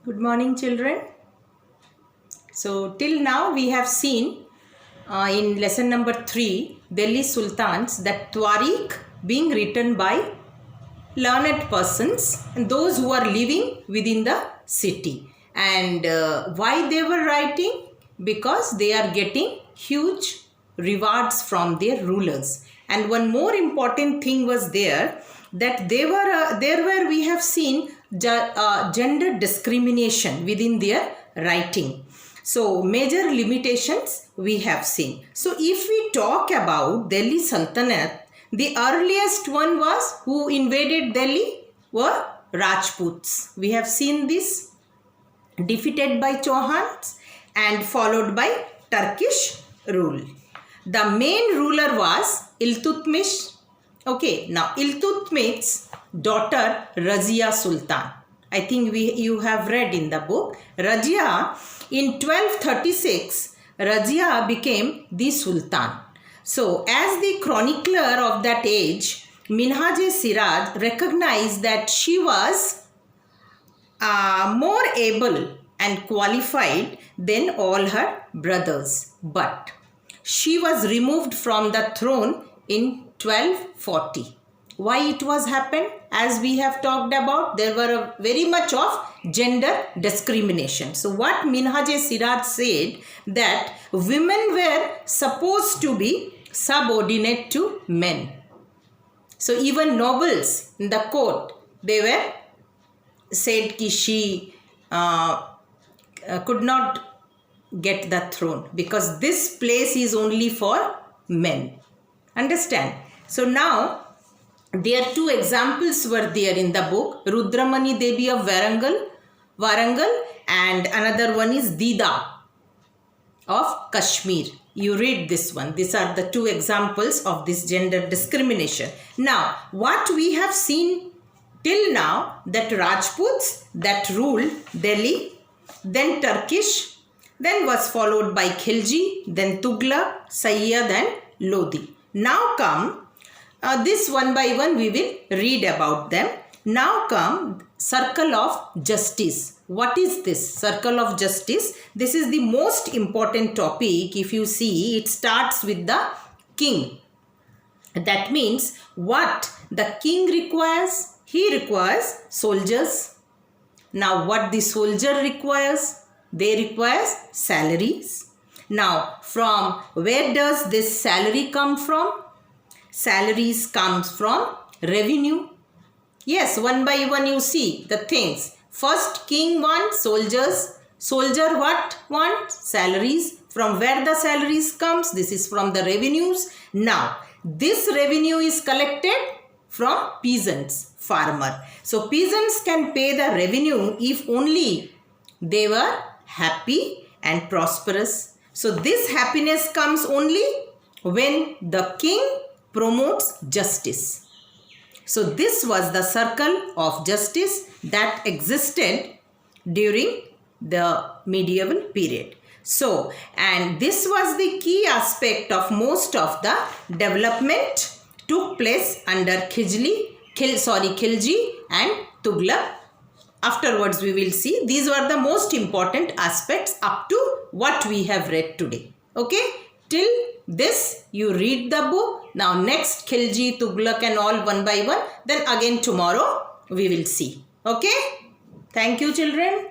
Good morning, children. So, till now we have seen in lesson number 3, Delhi Sultans, that Tariq being written by learned persons and those who are living within the city. And why they were writing? Because they are getting huge rewards from their rulers. And one more important thing was there, that there were we have seen gender discrimination within their writing. So major limitations we have seen. So if we talk about Delhi Sultanate, the earliest one was who invaded Delhi were Rajputs. We have seen this, defeated by Chauhans and followed by Turkish rule. The main ruler was Iltutmish. Okay, now Iltutmish's daughter Razia Sultan. I think you have read in the book. Razia, in 1236, Razia became the Sultan. So, as the chronicler of that age, Minhaj-e-Siraj recognized that she was more able and qualified than all her brothers. But she was removed from the throne in 1240. Why it was happened? As we have talked about, there were very much of gender discrimination. So what Minhaj-e-Siraj said, that women were supposed to be subordinate to men. So even nobles in the court, they were said that she could not get the throne because this place is only for men. Understand? So now there are two examples were there in the book. Rudramani Devi of Warangal, and another one is Dida of Kashmir. You read this one. These are the two examples of this gender discrimination. Now, what we have seen till now, that Rajputs that ruled Delhi, then Turkish, then was followed by Khilji, then Tughlaq, Sayyid and Lodi. Now come, this one by one we will read about them. Now come circle of justice. What is this circle of justice? This is the most important topic. If you see, it starts with the king. That means what the king requires? He requires soldiers. Now what the soldier requires? They require salaries. Now from where does this salary come from? Salaries comes from revenue. Yes, one by one you see the things. First king wants soldiers. Soldier what want? Salaries. From where the salaries comes? This is from the revenues. Now this revenue is collected from peasants, farmer. So peasants can pay the revenue if only they were happy and prosperous. So this happiness comes only when the king promotes justice. So this was the circle of justice that existed during the medieval period. So, and this was the key aspect of most of the development took place under Khilji and Tughlaq. Afterwards we will see these were the most important aspects up to what we have read today. Okay, till this you read the book. Now next Khilji, Tughlaq and all one by one. Then again tomorrow we will see. Okay, thank you children.